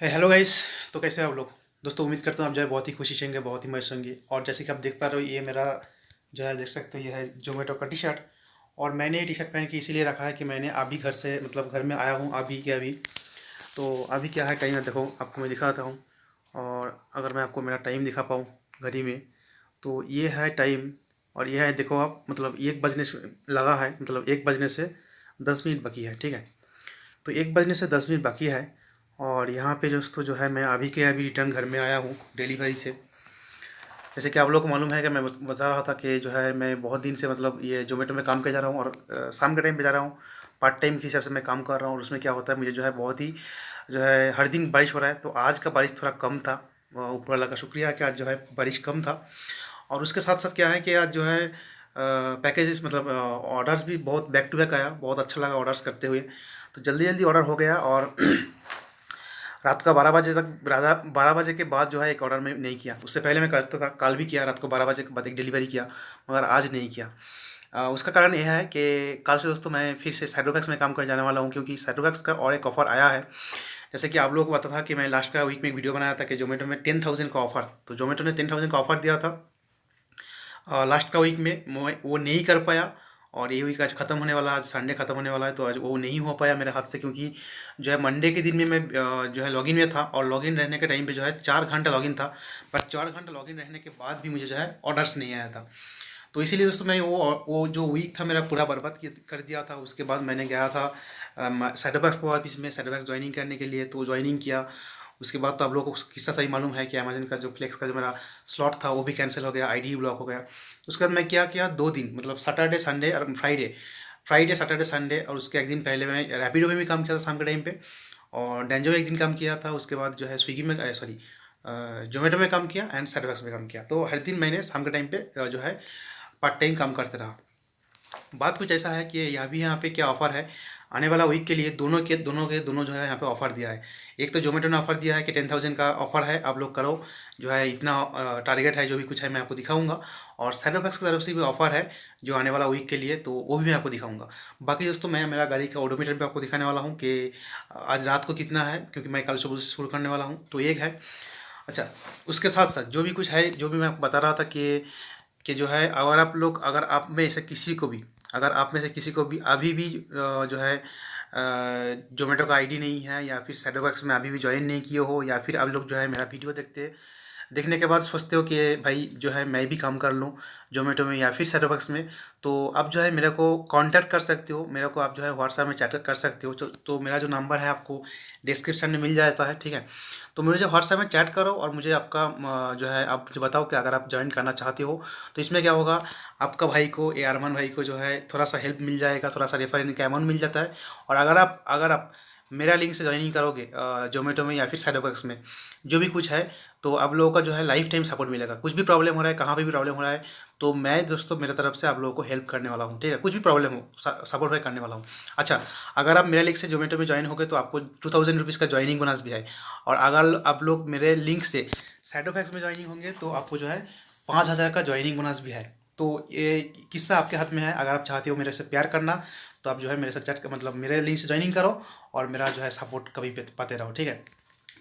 Hello guys. तो कैसे हैं आप लोग? दोस्तों उम्मीद करता हूँ आप जो है बहुत ही खुशी से होंगे, बहुत ही मस्त होंगे। और जैसे कि आप देख पा रहे हो, ये मेरा जो है देख सकते हो, ये है जोमेटो का टी शर्ट। और मैंने ये टी शर्ट पहन के इसीलिए रखा है कि मैंने अभी घर से मतलब घर में आया हूँ अभी के अभी। तो अभी क्या है टाइम है, देखो आपको मैं दिखाता हूँ। और अगर मैं आपको मेरा टाइम दिखा पाऊँ घड़ी में, तो ये है टाइम। और ये है देखो आप, मतलब 1 बजने से लगा है, मतलब 1 बजने से 10 मिनट बाकी है, ठीक है। तो 1 बजने से 10 मिनट बाकी है। और यहाँ पे दोस्तों जो है मैं अभी के अभी रिटर्न घर में आया हूँ डिलीवरी से। जैसे कि आप लोग को मालूम है कि मैं बता रहा था कि जो है मैं बहुत दिन से मतलब ये जोमेटो में काम कर जा रहा हूँ, और शाम के टाइम पे जा रहा हूँ। पार्ट टाइम के हिसाब से मैं काम कर रहा हूँ, और उसमें क्या होता है मुझे जो है बहुत ही जो है हर दिन बारिश हो रहा है। तो आज का बारिश थोड़ा कम था। ऊपर वाला का शुक्रिया है कि आज जो है बारिश कम था। और उसके साथ साथ क्या है कि आज जो है पैकेजेस मतलब ऑर्डर्स भी बहुत बैक टू बैक आया, बहुत अच्छा लगा ऑर्डर्स करते हुए। तो जल्दी जल्दी ऑर्डर हो गया। और रात का 12 बजे तक, रात 12 बजे के बाद जो है एक ऑर्डर में नहीं किया। उससे पहले मैं करता था, कल भी किया रात को 12 बजे के बाद एक डिलीवरी किया, मगर आज नहीं किया। उसका कारण यह है कि कल से दोस्तों मैं फिर से साइडोवैक्स में काम करने जाने वाला हूँ, क्योंकि साइडोवैक्स का और एक ऑफ़र आया है। जैसे कि आप लोगों को पता था कि मैं लास्ट का वीक में एक वीडियो बनाया था कि जोमेटो में 10,000 का ऑफ़र, तो जोमेटो ने 10,000 का ऑफ़र दिया था लास्ट का वीक में। मैं वो नहीं कर पाया। और ये वीक आज ख़त्म होने वाला है, आज संडे ख़त्म होने वाला है, तो आज वो नहीं हो पाया मेरे हाथ से। क्योंकि जो है मंडे के दिन में मैं जो है लॉगिन में था, और लॉगिन रहने के टाइम पे जो है 4 घंटा लॉगिन था। पर 4 घंटा लॉगिन रहने के बाद भी मुझे जो है ऑर्डर्स नहीं आया था। तो इसीलिए दोस्तों मैं वो जो वीक था मेरा पूरा बर्बाद कर दिया था। उसके बाद मैंने गया था साइडोबैक्स को ऑफिस में साइडोबैक्स ज्वाइनिंग करने के लिए, तो ज्वाइनिंग किया। उसके बाद तो आप लोगों को किस्सा सही मालूम है कि अमेजन का जो फ्लेक्स का जो मेरा स्लॉट था वो भी कैंसिल हो गया, आईडी ब्लॉक हो गया। उसके बाद मैं क्या किया, 2 दिन मतलब सैटरडे संडे और फ्राइडे, फ्राइडे सैटरडे संडे, और उसके एक दिन पहले मैं रैपिडो में भी काम किया था शाम के टाइम पे। और डेंजो में एक दिन काम किया था। उसके बाद जो है स्विगी में, सॉरी, जोमेटो में काम किया एंड साइडोबैक्स में काम किया। तो हर दिन मैंने शाम के टाइम पे जो है पार्ट टाइम काम करते रहा। बात कुछ ऐसा है कि यहाँ पे क्या ऑफ़र है आने वाला वीक के लिए, दोनों जो है यहाँ पे ऑफ़र दिया है। एक तो जोमेटो ने ऑफ़र दिया है कि 10,000 का ऑफ़र है, आप लोग करो, जो है इतना टारगेट है, जो भी कुछ है मैं आपको दिखाऊंगा। और साइडोफैक्स की तरफ से भी ऑफ़र है जो आने वाला वीक के लिए, तो वो भी मैं आपको दिखाऊंगा। बाकी दोस्तों मैं मेरा गाड़ी का ओडोमीटर भी आपको दिखाने वाला हूँ कि आज रात को कितना है, क्योंकि मैं कल सुबह से शुरू करने वाला हूँ, तो एक है। अच्छा, उसके साथ साथ जो भी कुछ है, जो भी मैं आपको बता रहा था कि जो है अगर आप में से किसी को भी, अगर आप में से किसी को भी अभी भी जो है जोमेटो का आईडी नहीं है, या फिर शैडोबॉक्स में अभी भी ज्वाइन नहीं किए हो, या फिर आप लोग जो है मेरा वीडियो देखने के बाद सोचते हो कि भाई जो है मैं भी काम कर लूँ जोमेटो में या फिर शैडोबॉक्स में, तो आप जो है मेरे को कांटेक्ट कर सकते हो। मेरे को आप जो है व्हाट्सएप में चैट कर सकते हो। तो मेरा जो नंबर है आपको डिस्क्रिप्शन में मिल जाता है, ठीक है। तो मुझे व्हाट्सएप में चैट करो, और मुझे आपका जो है आप मुझे बताओ कि अगर आप ज्वाइन करना चाहते हो, तो इसमें क्या होगा, आपका भाई को, ए अरमान भाई को जो है थोड़ा सा हेल्प मिल जाएगा, थोड़ा सा रेफरेंस का अमाउंट मिल जाता है। और अगर आप मेरा लिंक से ज्वाइनिंग करोगे जोमेटो में या फिर साइडोबॉक्स में, जो भी कुछ है, तो आप लोगों का जो है लाइफ टाइम सपोर्ट मिलेगा। कुछ भी प्रॉब्लम हो रहा है, कहाँ पे भी प्रॉब्लम हो रहा है, तो मैं दोस्तों मेरे तरफ से आप लोगों को हेल्प करने वाला हूँ, ठीक है। कुछ भी प्रॉब्लम हो, सपोर्ट मैं करने वाला हूँ। अच्छा, अगर आप मेरे लिंक से जोमेटो में ज्वाइन हो गए, तो आपको 2,000 रुपीज़ का ज्वाइनिंग बोनस भी है। और अगर आप लोग मेरे लिंक से साइडोफैक्स में ज्वाइनिंग होंगे, तो आपको जो है 5,000 का ज्वाइनिंग बोनस भी है। तो ये किस्सा आपके हाथ में है। अगर आप चाहते हो मेरे से प्यार करना, तो आप जो है मेरे से चैट मतलब मेरे लिंक से ज्वाइनिंग करो, और मेरा जो है सपोर्ट कभी पाते रहो, ठीक है।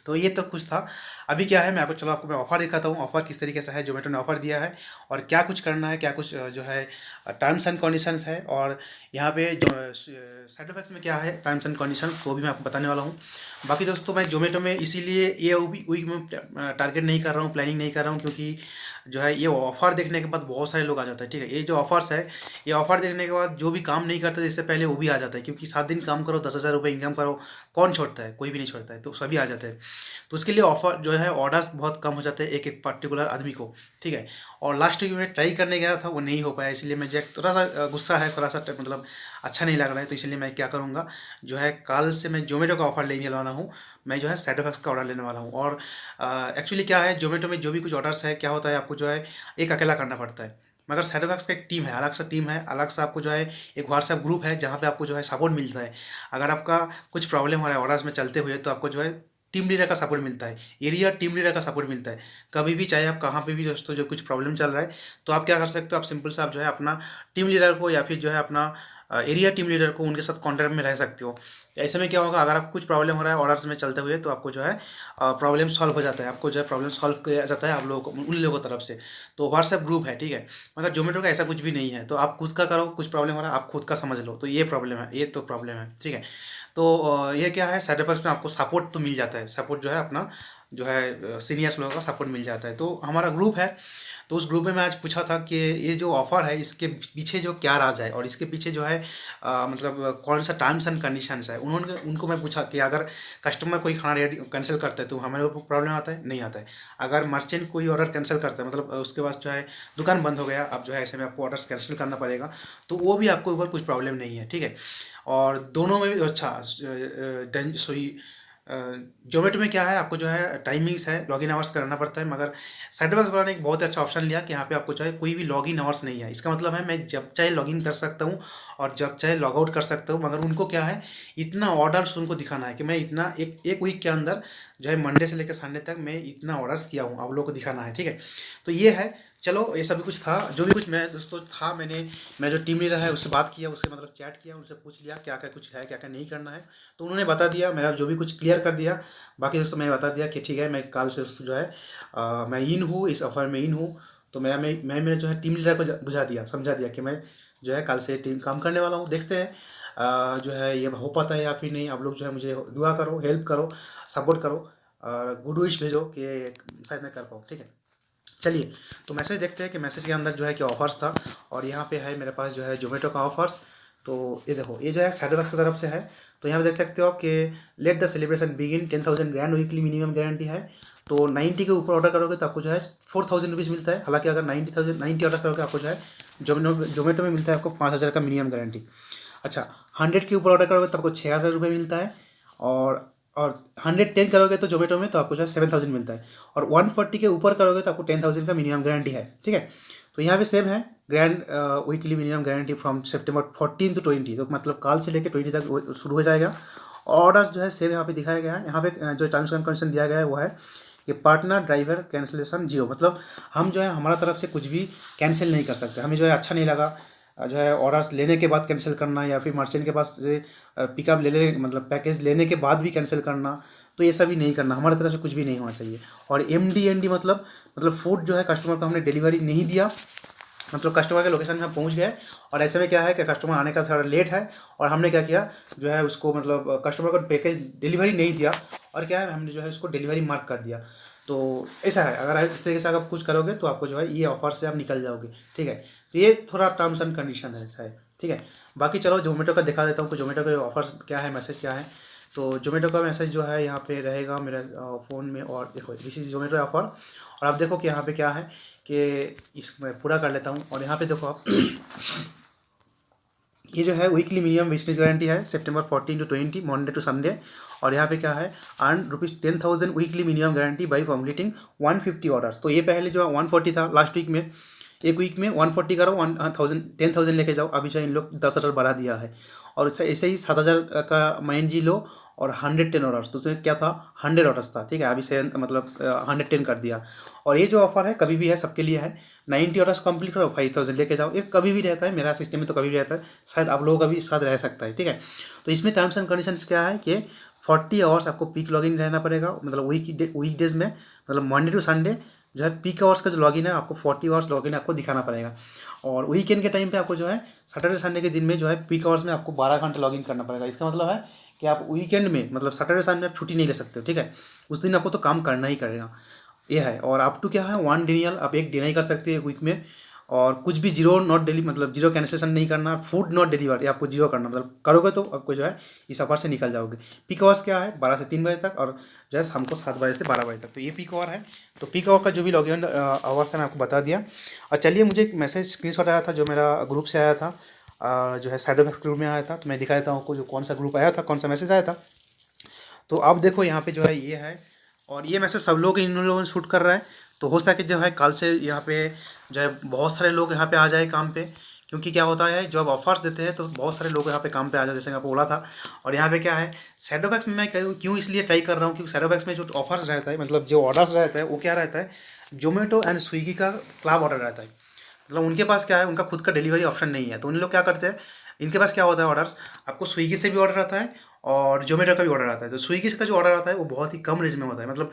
तो ये तो कुछ था। अभी क्या है, आपको मैं ऑफ़र दिखाता हूँ, ऑफ़र किस तरीके से है, जोमेटो ने ऑफ़र दिया है, और क्या कुछ करना है, क्या कुछ जो है टर्म्स एंड कंडीशंस है। और यहाँ पे जो साइड इफेक्ट्स में क्या है टर्म्स एंड कंडीशंस, वो भी मैं आपको बताने वाला हूँ। बाकी दोस्तों मैं जोमेटो में इसीलिए ये वीक में टारगेट नहीं कर रहा हूँ, प्लानिंग नहीं कर रहा हूँ, क्योंकि जो है ये ऑफ़र देखने के बाद बहुत सारे लोग आ जाते हैं, ठीक है। ये जो ऑफ़र्स है, ये ऑफ़र देखने के बाद जो भी काम नहीं करते इससे पहले, वो भी आ जाता है। क्योंकि 7 दिन काम करो, 10,000 रुपये इनकम करो, कौन छोड़ता है? कोई भी नहीं छोड़ता है, तो सभी आ जाते हैं। तो उसके लिए ऑफ़र जो है ऑर्डर्स बहुत कम हो जाते हैं एक एक पर्टिकुलर आदमी को, ठीक है। और लास्ट वीक में ट्राई करने गया था, वो नहीं हो पाया। इसलिए मुझे थोड़ा सा गुस्सा है, थोड़ा सा मतलब अच्छा नहीं लग रहा है। तो इसलिए मैं क्या करूँगा, जो है कल से मैं जोमेटो का ऑफ़र लेने वाला हूँ। मैं जो है सेटोफैक्स का ऑर्डर लेने वाला हूँ। और एक्चुअली क्या है, जोमेटो में जो भी कुछ ऑर्डर्स है, क्या होता है, आपको जो है एक अकेला करना पड़ता है। मगर सेटोफैक्स का एक टीम है, अलग सा टीम है, अलग सा आपको जो है एक व्हाट्सएप ग्रुप है, जहाँ पे आपको जो है सपोर्ट मिलता है। अगर आपका कुछ प्रॉब्लम हो रहा है ऑर्डर्स में चलते हुए, तो आपको जो है टीम लीडर का सपोर्ट मिलता है, एरिया टीम लीडर का सपोर्ट मिलता है। कभी भी चाहे आप कहाँ पे भी दोस्तों जो कुछ प्रॉब्लम चल रहा है, तो आप क्या कर सकते हो, आप सिंपल से आप जो है अपना टीम लीडर को, या फिर जो है अपना एरिया टीम लीडर को, उनके साथ कॉन्टैक्ट में रह सकते हो। ऐसे में क्या होगा, अगर आपको कुछ प्रॉब्लम हो रहा है ऑर्डर्स में चलते हुए, तो आपको जो है प्रॉब्लम सॉल्व हो जाता है, आपको जो है प्रॉब्लम सॉल्व किया जाता है आप लोगों को, उन लोगों की तरफ से। तो व्हाट्सएप ग्रुप है, ठीक है। मगर जोमेटो का ऐसा कुछ भी नहीं है, तो आप खुद का करो, कुछ प्रॉब्लम हो रहा है आप खुद का समझ लो, तो ये प्रॉब्लम है, ये तो प्रॉब्लम है, ठीक है। तो ये क्या है, साइड इफेक्ट्स में आपको सपोर्ट तो मिल जाता है, सपोर्ट जो है अपना जो है सीनियर्स लोगों का सपोर्ट मिल जाता है। तो हमारा ग्रुप है, तो उस ग्रुप में मैं आज पूछा था कि ये जो ऑफ़र है इसके पीछे जो क्या राज है, और इसके पीछे जो है मतलब कौन सा टर्म्स एंड कंडीशंस है। उन्होंने उनको मैं पूछा कि अगर कस्टमर कोई खाना रेडी कैंसिल करता है तो हमारे ऊपर प्रॉब्लम आता है, नहीं आता है। अगर मर्चेंट कोई ऑर्डर कैंसिल करता है, मतलब उसके पास जो है दुकान बंद हो गया, अब जो है ऐसे में आपको ऑर्डर कैंसिल करना पड़ेगा, तो वो भी आपको ऊपर कुछ प्रॉब्लम नहीं है, ठीक है। और दोनों में भी अच्छा सॉरी, जोमेटो में क्या है, आपको जो है टाइमिंग्स है, लॉगिन आवर्स करना पड़ता है, मगर साइडबॉक्स वाला ने एक बहुत अच्छा ऑप्शन लिया कि यहाँ पे आपको जो है कोई भी लॉगिन आवर्स नहीं है। इसका मतलब है मैं जब चाहे लॉगिन कर सकता हूँ और जब चाहे लॉग आउट कर सकता हूँ, मगर उनको क्या है, इतना ऑर्डर्स उनको दिखाना है कि मैं इतना एक वीक के अंदर जो है मंडे से लेकर संडे तक मैं इतना ऑर्डर्स किया हूँ, आप लोगों को दिखाना है, ठीक है। तो ये है, चलो ये सभी कुछ था, जो भी कुछ मैं दोस्तों था, मैं जो टीम लीडर है उससे बात किया, उससे मतलब चैट किया, उनसे पूछ लिया क्या क्या कुछ है, क्या क्या नहीं करना है, तो उन्होंने बता दिया, मेरा जो भी कुछ क्लियर कर दिया। बाकी दोस्तों मैं बता दिया कि ठीक है, मैं कल से दोस्तों जो है मैं इन हूँ, इस ऑफर में इन हूँ। तो मैं मेरे जो है टीम लीडर को बुझा दिया, समझा दिया कि मैं जो है कल से टीम काम करने वाला हूँ। देखते हैं जो है ये हो पाता है या फिर नहीं। आप लोग जो है मुझे दुआ करो, हेल्प करो, सपोर्ट करो, गुड विश भेजो कि शायद मैं कर पाऊँ, ठीक है। चलिए, तो मैसेज देखते हैं कि मैसेज के अंदर जो है कि ऑफर्स था, और यहाँ पे है मेरे पास जो है जोमेटो का ऑफर्स। तो ये देखो, ये जो है साइडबॉक्स की तरफ से है। तो यहाँ पे देख सकते हो आप कि let the celebration begin, 10,000 grand weekly minimum guarantee है। तो 90 के ऊपर ऑर्डर करोगे तो आपको जो है 4,000 रुपीज़ मिलता है। हालांकि अगर 90 ऑर्डर करोगे आपको जो है जोमेटो में मिलता है आपको 5,000 का मिनिमम गारंटी। अच्छा, 100 के ऊपर ऑर्डर करोगे तो आपको 6,000 रुपये मिलता है। और 110 करोगे तो जोमेटो में तो आपको जो है 7,000 मिलता है। और 140 के ऊपर करोगे तो आपको 10,000 का मिनिमम गारंटी है, ठीक है। तो यहाँ पे सेम है, grand weekly minimum guarantee from September 14 to 20, तो मतलब कल से लेकर 20 तक शुरू हो जाएगा। ऑर्डर्स जो है सेम यहाँ पे दिखाया गया है। यहाँ पे जो टर्म्स एंड कंडीशन दिया गया है वो है कि पार्टनर ड्राइवर कैंसिलेशन जीरो, मतलब हम जो है हमारा तरफ से कुछ भी कैंसिल नहीं कर सकते। हमें जो है अच्छा नहीं लगा जो है ऑर्डर्स लेने के बाद कैंसिल करना, या फिर मर्चेंट के पास से पिकअप ले मतलब पैकेज लेने के बाद भी कैंसिल करना, तो ये सभी नहीं करना, हमारी तरफ से कुछ भी नहीं होना चाहिए। और MD मतलब फूड जो है कस्टमर को हमने डिलीवरी नहीं दिया, मतलब कस्टमर के लोकेशन में हम पहुंच गए, और ऐसे में क्या है कि कस्टमर आने का थोड़ा लेट है, और हमने क्या किया जो है उसको मतलब कस्टमर को पैकेज डिलीवरी नहीं दिया, और क्या है हमने जो है उसको डिलीवरी मार्क कर दिया। तो ऐसा है, अगर इस तरीके से अगर कुछ करोगे तो आपको जो है ये ऑफर से आप निकल जाओगे, ठीक है। तो ये थोड़ा टर्म्स एंड कंडीशन है, ऐसा है, ठीक है। बाकी चलो जोमेटो का दिखा देता हूँ कि जोमेटो का ऑफर क्या है, मैसेज क्या है। तो जोमेटो का मैसेज जो है यहाँ पे रहेगा मेरे फ़ोन में, और देखो दिस इज जोमेटो ऑफर। और आप देखो कि यहाँ पे क्या है कि इसमें पूरा कर लेता हूँ, और यहाँ पे देखो आप ये जो है वीकली मिनिमम बिजनेस गारंटी है September 14 to 20 Monday to Sunday. और यहाँ पे क्या है, earn ₹10,000 weekly minimum guarantee by completing 150 orders. तो ये पहले जो 140 था लास्ट वीक में, एक वीक में 140 करो, 10,000 लेके जाओ। अभी जो इन लोग 10,000 बढ़ा दिया है, और ऐसे ही 7,000 का माइंड लो, और 110 ऑर्डर्स, तो उसमें क्या था 100 ऑर्डर्स था, ठीक है। अभी से मतलब 110 कर दिया। और ये जो ऑफर है कभी भी है, सबके लिए है। 90 ऑर्डर्स कंप्लीट करो, 5,000 लेके जाओ। ये कभी भी रहता है, मेरा सिस्टम में तो कभी भी रहता है, शायद आप लोगों का भी साथ रह सकता है, ठीक है। तो इसमें टर्म्स एंड कंडीशंस क्या है कि 40 आवर्स आपको पीक लॉगिन रहना पड़ेगा, मतलब वीकडेज में, मतलब मंडे टू संडे जो है पीक आवर्स का जो लॉगिन है आपको 40 आवर्स लॉगिन आपको दिखाना पड़ेगा। और वीकेंड के टाइम पे आपको जो है सैटरडे संडे के दिन में जो है पीक आवर्स में आपको 12 घंटे लॉगिन करना पड़ेगा। इसका मतलब है कि आप वीकेंड में मतलब सैटरडे संडे आप छुट्टी नहीं ले सकते हो, ठीक है। उस दिन आपको तो काम करना ही करेगा, ये है। और अप टू क्या है 1 डिनियल, आप एक डिनाई कर सकते हैं वीक में। और कुछ भी जीरो नॉट डिली मतलब जीरो कैंसिलेशन नहीं करना, फूड नॉट डिलीवर, ये आपको जीरो करना, मतलब करोगे तो आपको जो है इस ऑफर से निकल जाओगे। पीक आवर्स क्या है 12 से 3 बजे तक, और जो है शाम को 7 बजे से 12 बजे तक, तो ये पीक आवर है। तो पीक आवर का जो भी लॉगिन आवर्स है मैं आपको बता दिया। और चलिए, मुझे एक मैसेज स्क्रीनशॉट आया था जो मेरा ग्रुप से आया था, जो है साइडोफैक्स ग्रुप में आया था। तो मैं दिखा देता हूँ आपको जो कौन सा ग्रुप आया था, कौन सा मैसेज आया था। तो आप देखो यहाँ पे जो है ये है, और ये मैसेज सब लोग इन लोगों ने शूट कर रहा है। तो हो सके जो है कल से यहाँ पे जो है बहुत सारे लोग यहाँ पे आ जाए काम पे, क्योंकि क्या होता है जब ऑफर्स देते हैं तो बहुत सारे लोग यहाँ पे काम पे आ जाते हैं, जैसे मैं बोला था। और यहाँ पे क्या है, शैडोबैक्स में मैं क्यों इसलिए ट्राई कर रहा हूँ, क्योंकि शैडोबैक्स में जो ऑफर्स रहता है, मतलब जो ऑर्डर्स रहता है वो क्या रहता है, जोमेटो एंड स्विगी का क्लब ऑर्डर रहता है। मतलब उनके पास क्या है, उनका खुद का डिलीवरी ऑप्शन नहीं है, तो उन लोग क्या करते हैं इनके पास क्या होता है ऑर्डर्स, आपको स्विगी से भी ऑर्डर आता है और जोमेटो का भी ऑर्डर आता है। तो स्विगी का जो ऑर्डर आता है वो बहुत ही कम रेंज में होता है, मतलब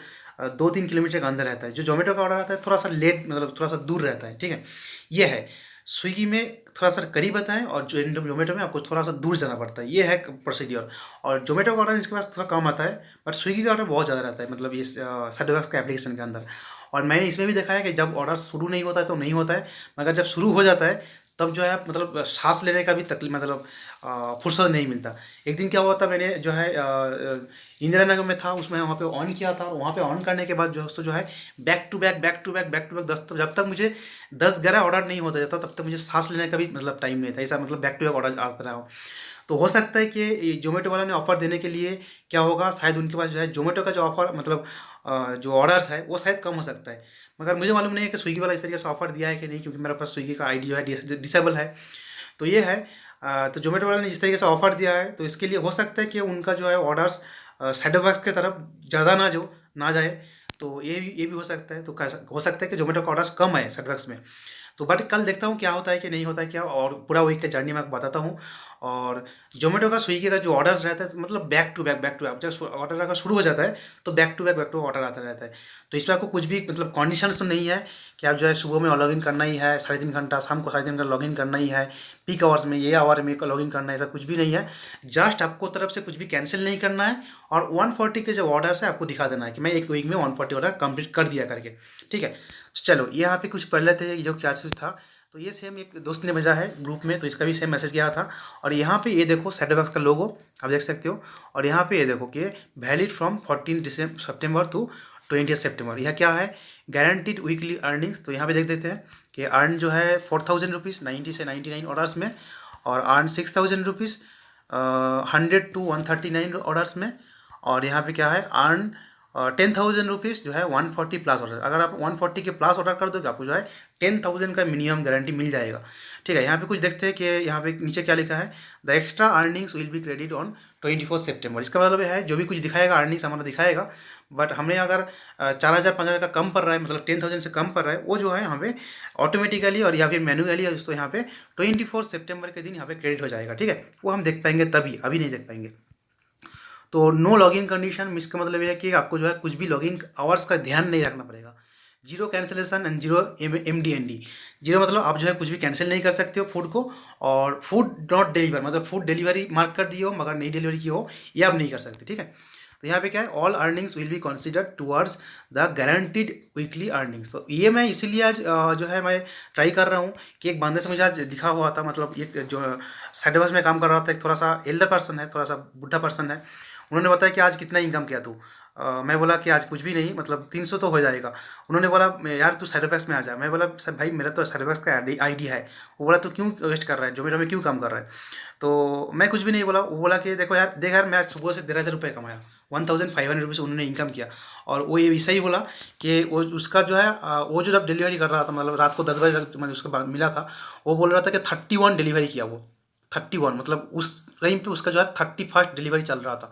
2-3 किलोमीटर के अंदर रहता है। जो जोमेटो का ऑर्डर आता है थोड़ा सा लेट, मतलब थोड़ा सा दूर रहता है, ठीक है। ये है, स्विगी में थोड़ा सा करीब आता है और जो जोमेटो में आपको थोड़ा सा दूर जाना पड़ता है, ये है प्रोसीजर। और जोमेटो का ऑर्डर इसके पास थोड़ा कम आता है, बट स्विगी का ऑर्डर बहुत ज़्यादा रहता है, मतलब ये सेटबॉक्स का एप्लीकेशन के अंदर। और मैंने इसमें भी देखा है कि जब ऑर्डर शुरू नहीं होता है तो नहीं होता है, मगर जब शुरू हो जाता है तब जो है मतलब सांस लेने का भी तकलीफ, मतलब फुर्सत नहीं मिलता। एक दिन क्या हुआ था, मैंने जो है इंदिरा नगर में था, उसमें वहाँ पे ऑन किया था, और वहाँ पे ऑन करने के बाद जो है उसको जो है back to back back to back back to back 10, जब तक मुझे 10-11 ऑर्डर नहीं होता जाता तब तक मुझे सांस लेने का भी मतलब टाइम नहीं था, ऐसा मतलब बैक टू बैक ऑर्डर आता रहा हो। तो हो सकता है कि जोमेटो वाला ने ऑफ़र देने के लिए क्या होगा, शायद उनके पास जो है जोमेटो का जो ऑफ़र, मतलब जो ऑर्डर्स है वो शायद कम हो सकता है। मगर मुझे मालूम नहीं है कि स्विगी वाला इस तरीके से ऑफ़र दिया है कि नहीं, क्योंकि मेरे पास स्विगी का आईडी जो है डिसेबल है। तो ये है, तो जोमेटो वाले ने जिस तरीके से ऑफ़र दिया है तो इसके लिए हो सकता है कि उनका जो है ऑर्डर्स सेटअप बॉक्स की तरफ ज़्यादा ना जाए। तो ये भी हो सकता है। तो हो सकता है कि जोमेटो का ऑर्डर्स कम है सेटअप बॉक्स में। तो बट कल देखता हूँ क्या होता है कि नहीं होता है क्या, और पूरा वीक का जर्नी मैं आपको बताता हूँ। और जोमेटो का स्विगी का जो ऑर्डर्स रहता है मतलब बैक टू बैक जब ऑर्डर अगर शुरू हो जाता है तो बैक टू ऑर्डर आता रहता है। तो इसमें आपको कुछ भी मतलब कंडीशंस तो नहीं है कि आप जो है सुबह में लॉगिन करना ही है 3.5 घंटा, शाम को 3.5 घंटा लॉगिन करना ही है, पीक आवर्स में ये आवर में लॉगिन करना है, ऐसा कुछ भी नहीं है। जस्ट आपको तरफ से कुछ भी कैंसिल नहीं करना है, और 140 के जो ऑर्डर्स है आपको दिखा देना है कि मैं एक वीक में 140 ऑर्डर कंप्लीट कर दिया करके, ठीक है। चलो यहाँ पे कुछ पढ़ लेते हैं जो क्या चीज़ था। तो ये सेम एक दोस्त ने भेजा है ग्रुप में, तो इसका भी सेम मैसेज गया था। और यहाँ पे ये देखो सेट बॉक्स का लोगो आप देख सकते हो। और यहाँ पे ये देखो कि वैलिड फ्रॉम 14 सितंबर टू 20 सितंबर। यह क्या है, गारंटीड वीकली अर्निंग्स। तो यहाँ पे देख देते हैं कि अर्न जो है 4,000 रुपीज़ 90 से 99 ऑर्डर्स में, और अर्न 6,000 रुपीज़ 100 to 139 ऑर्डर्स में। और यहाँ पे क्या है, अर्न 10,000 रुपीज़ जो है 140 प्लस ऑर्डर। अगर आप 140 के प्लस ऑर्डर कर दोगे आपको जो है 10,000 का मिनिमम गारंटी मिल जाएगा, ठीक है। यहाँ पे कुछ देखते हैं कि यहाँ पे नीचे क्या लिखा है, the extra earnings will be credit on 24 सितंबर। इसका मतलब है जो भी कुछ दिखाएगा अर्निंग्स हमारा दिखाएगा, बट हमें अगर 4,000-5,000 का कम पड़ रहा है, मतलब 10,000 से कम पड़ रहा है, वो जो है यहाँ पे ऑटोमेटिकली और या फिर मैनुअली दोस्तों यहाँ पे 24 सितंबर के दिन यहाँ पे क्रेडिट हो जाएगा, ठीक है। वो हम देख पाएंगे तभी, अभी नहीं देख पाएंगे। तो नो लॉगिन कंडीशन, इसका मतलब ये है कि आपको जो है कुछ भी लॉगिन आवर्स का ध्यान नहीं रखना पड़ेगा। Zero cancellation and zero MDND। Zero मतलब आप जो है कुछ भी कैंसिल नहीं कर सकते हो फूड को, और फूड नॉट डिलीवर मतलब फूड डिलीवरी मार्क कर दिए हो मगर नहीं डिलीवरी की हो, ये आप नहीं कर सकते, ठीक है। तो यहाँ पे क्या है, all earnings will be considered towards the guaranteed weekly earnings. तो ये मैं इसीलिए आज जो है मैं ट्राई कर रहा हूँ कि एक बंदे से मुझे आज दिखा हुआ था, मतलब एक जो साइड में काम कर रहा था, एक थोड़ा सा एल्डर पर्सन है, थोड़ा सा बुढ़ा पर्सन है। उन्होंने बताया कि आज कितना इनकम किया तू। मैं बोला कि आज कुछ भी नहीं, मतलब 300 तो हो जाएगा। उन्होंने बोला यार तू साइडोफैक्स में आ जा। मैं बोला सर भाई मेरा तो साइडोफैक्स का आईडी है। वो बोला तू क्यों वेस्ट कर रहा है, जोमेटो में क्यों काम कर रहा है। तो मैं कुछ भी नहीं बोला। वो बोला कि देखो यार देख यार मैं आज सुबह से 13,000 रुपये कमाया, 1,500 रुपीज़ उन्होंने इनकम किया। और वो ये ऐसा ही बोला कि वो उसका जो है वो जो जब डिलीवरी कर रहा था, मतलब रात को 10 बजे तक मैंने उसके बाद मिला था, वो बोल रहा था कि 31 डिलीवरी किया वो। 31 मतलब उस टाइम पे उसका जो है 31st डिलीवरी चल रहा था।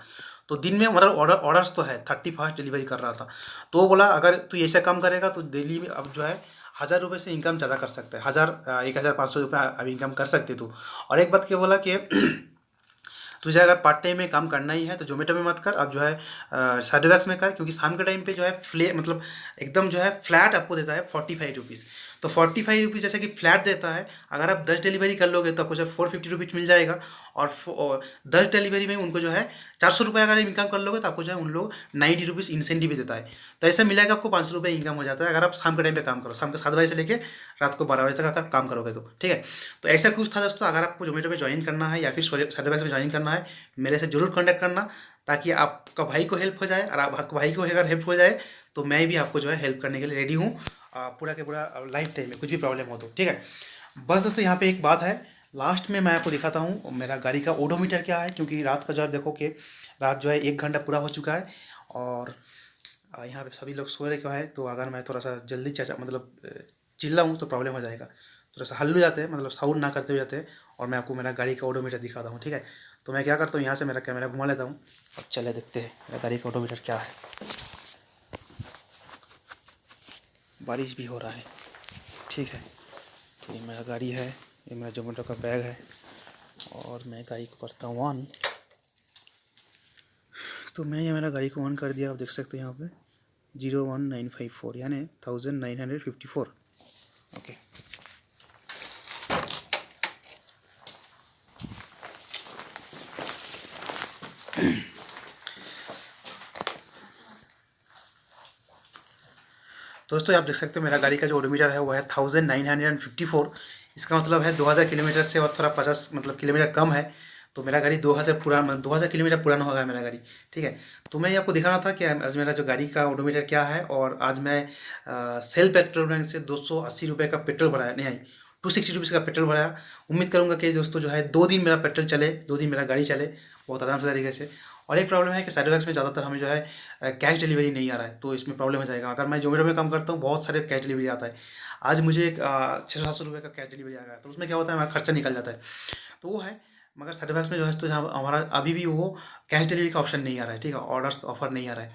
तो दिन में मतलब ऑर्डर्स तो है 31st डिलीवरी कर रहा था। तो वो बोला अगर तू ऐसा काम करेगा तो डेली में अब जो है 1,000 रुपये से इनकम ज़्यादा कर सकता है, 1,500 रुपये अब इनकम कर सकते तू। और एक बात क्या बोला कि तुझे अगर पार्ट टाइम में काम करना ही है तो जोमेटो में मत कर, अब जो है साइडवैक्स में कर, क्योंकि शाम के टाइम पे जो है मतलब एकदम जो है फ्लैट आपको देता है 45 रुपीज़। तो 45 रुपीज़ जैसे कि फ्लैट देता है, अगर आप 10 डिलीवरी कर लोगे तो आपको जो है 450 रुपीज़ मिल जाएगा। और 10 डिलीवरी में उनको जो है 400 रुपये अगर इनकम कर लोगे तो आपको जो है उन लोग 90 रुपीज़ इंसेंटिव भी देता है। तो ऐसा मिलाकर आपको 500 रुपये इनकम हो जाता है अगर आप शाम के टाइम पे काम करो, शाम के 7 बजे से लेकर रात को 12 बजे तक अगर काम करोगे तो, ठीक है। तो ऐसा कुछ था दोस्तों। अगर आपको जोमेटो में ज्वाइन करना है या फिर साइडवैक्स में ज्वाइन करना है, मेरे से जरूर कॉन्टैक्ट करना, ताकि आपका भाई को हेल्प हो जाए। और आपका भाई को अगर हेल्प हो जाए तो मैं भी आपको जो है हेल्प करने के लिए रेडी हूँ, पूरा के पूरा लाइफ टाइम में कुछ भी प्रॉब्लम हो तो, ठीक है। बस दोस्तों यहाँ पे एक बात है, लास्ट में मैं आपको दिखाता हूँ मेरा गाड़ी का ओडोमीटर क्या है, क्योंकि रात का जो है देखो कि रात जो है 1 घंटा पूरा हो चुका है। और यहाँ पे सभी लोग सो रहे क्यों है, तो अगर मैं थोड़ा सा जल्दी मतलब चिल्लाऊँ तो प्रॉब्लम हो जाएगा। थोड़ा सा हल्लू जाते हैं, मतलब साउंड ना करते हुए जाते हैं। और मैं आपको मेरा गाड़ी का ओडोमीटर दिखाता हूँ, ठीक है। तो मैं क्या करता हूँ, यहाँ से मेरा कैमरा घुमा लेता हूँ और चले देखते हैं मेरा गाड़ी का ओडोमीटर क्या है। बारिश भी हो रहा है, ठीक है। तो ये मेरा गाड़ी है, ये मेरा जोमेटो का बैग है। और और मैं गाड़ी को करता हूँ ऑन। तो मैं ये मेरा गाड़ी को ऑन कर दिया, आप देख सकते हो यहाँ पे 01954 यानी 1954। ओके। दोस्तों आप देख सकते हो मेरा गाड़ी का जो ओडोमीटर है वो है 1954। इसका मतलब है 2000 किलोमीटर से और थोड़ा 50 मतलब किलोमीटर कम है। तो मेरा गाड़ी 2000 पुराना 2000 किलोमीटर पुराना होगा मेरा गाड़ी। ठीक है, तो मैं ये आपको दिखाना था कि आज मेरा जो गाड़ी का ओडोमीटर क्या है। और आज मैं सेल पेट्रोल बैंक से 280 रुपये का पेट्रोल भराया, नहीं 260 रुपीज़ का पेट्रोल भराया। उम्मीद करूँगा कि दोस्तों जो है 2 दिन मेरा पेट्रोल चले, 2 दिन मेरा गाड़ी चले बहुत आराम से तरीके से। और एक प्रॉब्लम है कि साइडवैक्स में ज़्यादातर हमें जो है कैश डिलीवरी नहीं आ रहा है, तो इसमें प्रॉब्लम हो जाएगा। अगर मैं जोमेटो में काम करता हूँ बहुत सारे कैश डिलीवरी आता है। आज मुझे एक 600-700 रुपये का कैश डिलीवरी आ गया, तो उसमें क्या होता है हमारा खर्चा निकल जाता है, तो वो है। मगर साइडवैक्स में जो है तो जहाँ हमारा अभी भी वो कैश डिलीवरी का ऑप्शन नहीं आ रहा है। ठीक है, ऑर्डर्स ऑफर नहीं आ रहा है,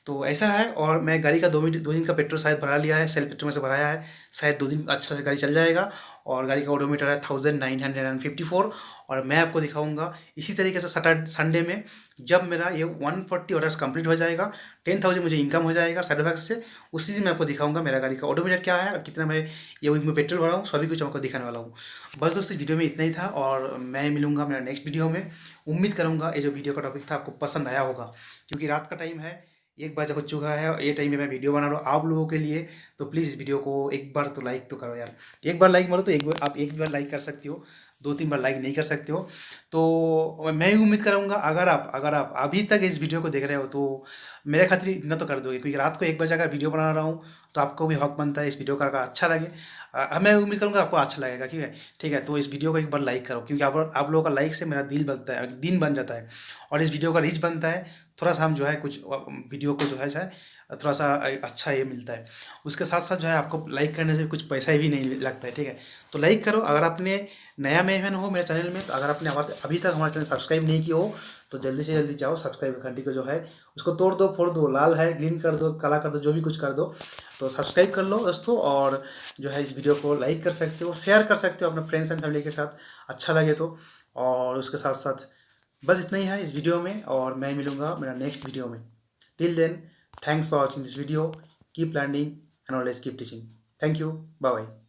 तो ऐसा है। और मैं गाड़ी का 2 दिन का पेट्रोल शायद भरा लिया है, सेल पेट्रोल में से भराया है। शायद 2 दिन अच्छा से गाड़ी चल जाएगा। और गाड़ी का ओडोमीटर है 1954। और मैं आपको दिखाऊंगा इसी तरीके से सैटरडे संडे में, जब मेरा ये 140 ऑर्डर्स कंप्लीट हो जाएगा, 10,000 मुझे इनकम हो जाएगा साइडवैक्स से। उसी दिन मैं आपको दिखाऊंगा मेरा गाड़ी का ओडोमीटर क्या है और कितना मैं ये वीक में पेट्रोल भरा हूँ, सभी कुछ आपको दिखाने वाला हूँ। बस दोस्तों इस वीडियो में इतना ही था और मैं मिलूंगा मेरा नेक्स्ट वीडियो में। उम्मीद करूँगा ये जो वीडियो का टॉपिक था आपको पसंद आया होगा, क्योंकि रात का टाइम है, 1 बजे हो चुका है और ये टाइम में मैं वीडियो बना रहा हूँ आप लोगों के लिए। तो प्लीज़ इस वीडियो को एक बार तो लाइक तो करो यार। एक बार लाइक मारो तो आप एक बार लाइक कर सकते हो, 2-3 बार लाइक नहीं कर सकते हो। तो मैं भी उम्मीद करूँगा अगर आप अभी तक इस वीडियो को देख रहे हो तो मेरे खातिर इतना तो कर दोगे, क्योंकि रात को 1 बजे अगर वीडियो बना रहा हूँ तो आपको भी हक बनता है इस वीडियो का अगर अच्छा लगे। मैं उम्मीद करूँगा आपको अच्छा लगेगा, ठीक है। ठीक है, तो इस वीडियो को एक बार लाइक करो, क्योंकि आप लोगों का लाइक से मेरा दिल बनता है, दिन बन जाता है और इस वीडियो का रीच बनता है। थोड़ा सा हम जो है कुछ वीडियो को जो है थोड़ा सा अच्छा ये मिलता है। उसके साथ साथ जो है आपको लाइक करने से कुछ पैसा भी नहीं लगता है, ठीक है। तो लाइक करो। अगर आपने नया मेहमान हो मेरे चैनल में, तो अगर आपने अभी तक हमारे चैनल सब्सक्राइब नहीं किया हो तो जल्दी से जल्दी जाओ, सब्सक्राइब घंटी को जो है उसको तोड़ दो, फोड़ दो, लाल है ग्रीन कर दो, काला कर दो, जो भी कुछ कर दो। तो सब्सक्राइब कर लो दोस्तों। और जो है इस वीडियो को लाइक कर सकते हो, शेयर कर सकते हो अपने फ्रेंड्स एंड फैमिली के साथ, अच्छा लगे तो। और उसके साथ साथ बस इतना ही है इस वीडियो में, और मैं मिलूँगा मेरा नेक्स्ट वीडियो में। Till then, thanks for watching this video. Keep learning and always keep teaching. Thank you, bye bye.